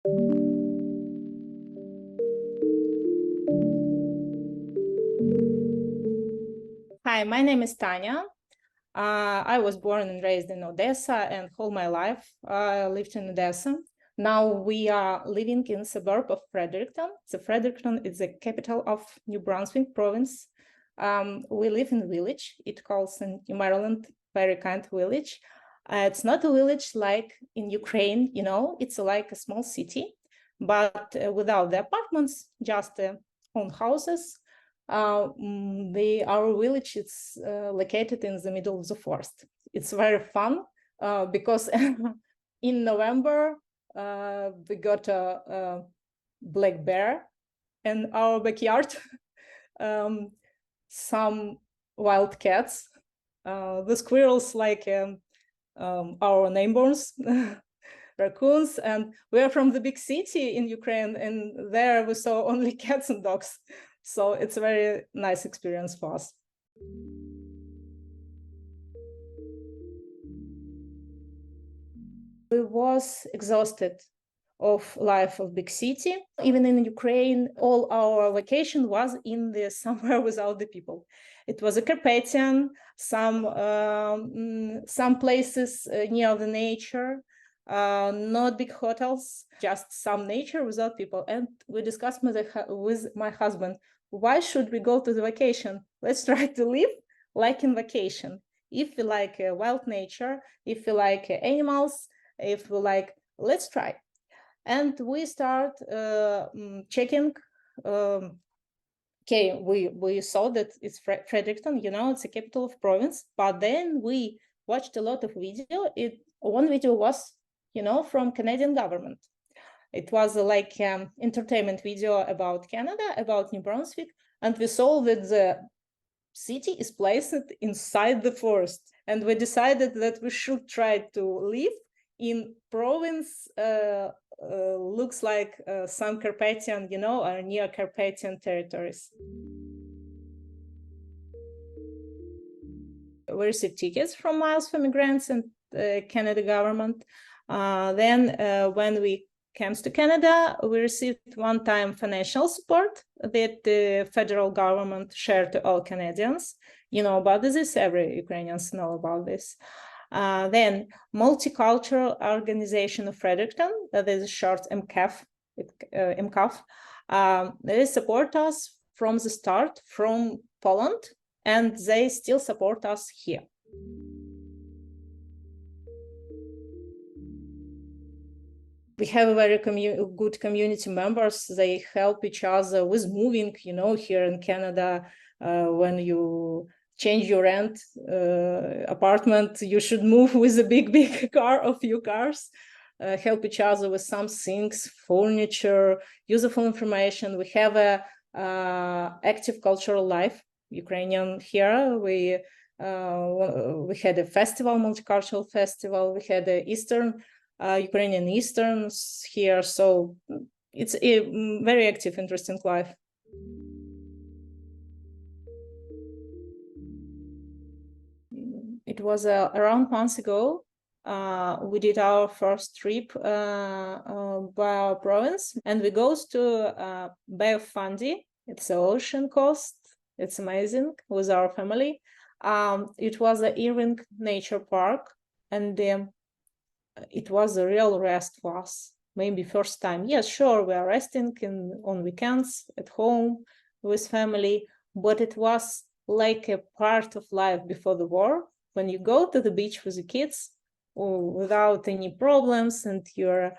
Hi, my name is Tanya. I was born and raised in Odessa, and all my life I lived in Odessa. Now we are living in suburb of Fredericton. So Fredericton is the capital of New Brunswick province. We live in a village. It calls in Maryland very kind village. It's not a village like in Ukraine, it's like a small city, but without the apartments, just own houses. Our village is located in the middle of the forest. It's very fun because in November we got a black bear in our backyard, some wild cats, the squirrels like our neighbors, raccoons, and we're from the big city in Ukraine, and there we saw only cats and dogs. So it's a very nice experience for us. We was exhausted of life of big city. Even in Ukraine, all our vacation was in the somewhere without the people. It was a Carpathian, some places near the nature, not big hotels, just some nature without people. And we discussed with my husband, why should we go to the vacation? Let's try to live like in vacation. If we like wild nature, if we like animals, if we like, let's try. And we start checking. Okay, we saw that it's Fredericton, it's the capital of province. But then we watched a lot of video. One video was, from Canadian government. It was like entertainment video about Canada, about New Brunswick, and we saw that the city is placed inside the forest. And we decided that we should try to live in province. Looks like some Carpathian, or near Carpathian territories. We received tickets from Miles for Migrants and Canada government. Then when we came to Canada, we received one-time financial support that the federal government shared to all Canadians. You know about this, every Ukrainians know about this. Then Multicultural Organization of Fredericton, that is short MCAF, they support us from the start from Poland, and they still support us here. We have very good community members. They help each other with moving, here in Canada, when you change your rent apartment, you should move with a big car or few cars. Help each other with some things, furniture, useful information. We have a active cultural life, Ukrainian here. We had a festival, multicultural festival. We had a Ukrainian Easterns here. So it's a very active, interesting life. It was around months ago. We did our first trip by our province, and we goes to Bay of Fundy. It's the ocean coast. It's amazing with our family. It was a Irving Nature Park, and it was a real rest for us. Maybe first time. Yes, sure, we are resting on weekends at home with family, but it was like a part of life before the war. When you go to the beach with the kids without any problems, and you're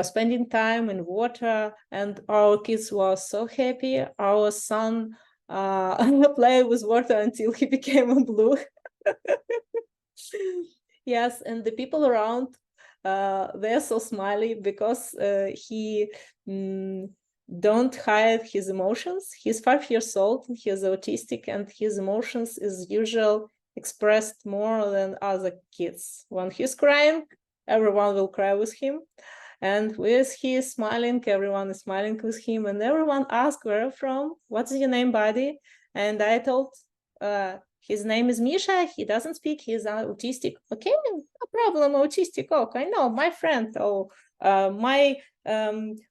spending time in water, and our kids were so happy. Our son played with water until he became blue. Yes, and the people around, they're so smiley because he don't hide his emotions. He's 5 years old, he's autistic, and his emotions is usually expressed more than other kids. When he's crying, everyone will cry with him. And with he is smiling, everyone is smiling with him. And everyone asks, where are you from? What's your name, buddy? And I told his name is Misha. He doesn't speak. He's autistic. Okay, no problem. Autistic. Okay, no, my friend. Oh, my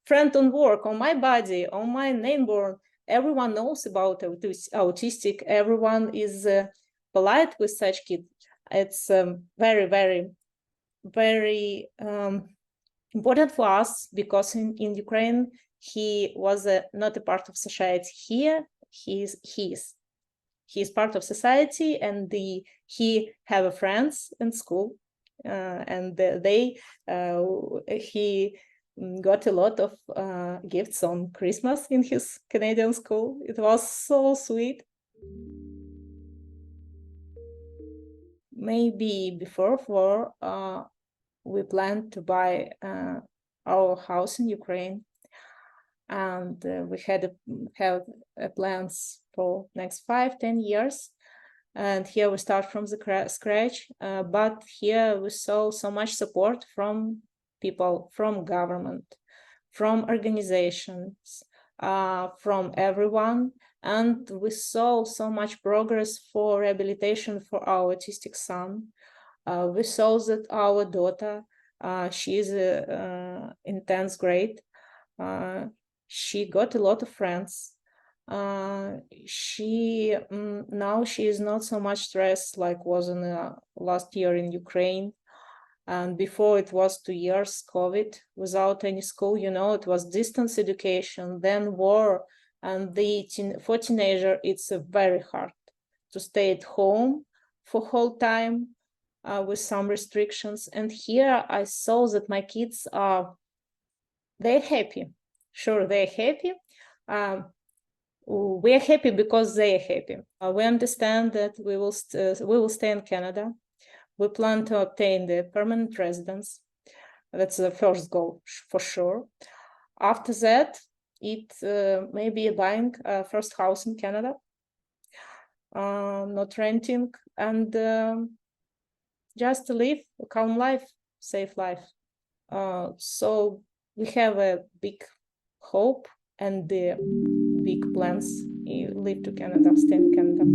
friend on work, on my buddy, on my neighbor. Everyone knows about autistic. Everyone is polite with such kids. It's very, very, very important for us, because in Ukraine he was not a part of society. Here he's part of society, and he have friends in school, and he got a lot of gifts on Christmas in his Canadian school. It was so sweet. Maybe before war, we planned to buy our house in Ukraine, and we have plans for next 5-10 years. And here we start from the scratch, but here we saw so much support from people, from government, from organizations, from everyone. And we saw so much progress for rehabilitation for our autistic son. We saw that our daughter, she is in 10th grade. She got a lot of friends. She now she is not so much stressed like was in last year in Ukraine. And before it was 2 years COVID without any school, it was distance education, then war. And for teenager, it's very hard to stay at home for whole time with some restrictions. And here I saw that my kids they're happy. Sure, they're happy. We're happy because they're happy. We understand that we will stay in Canada. We plan to obtain the permanent residence. That's the first goal for sure. After that, it may be buying a first house in Canada, not renting, and just to live a calm life, safe life. So we have a big hope and the big plans. Live to Canada, stay in Canada.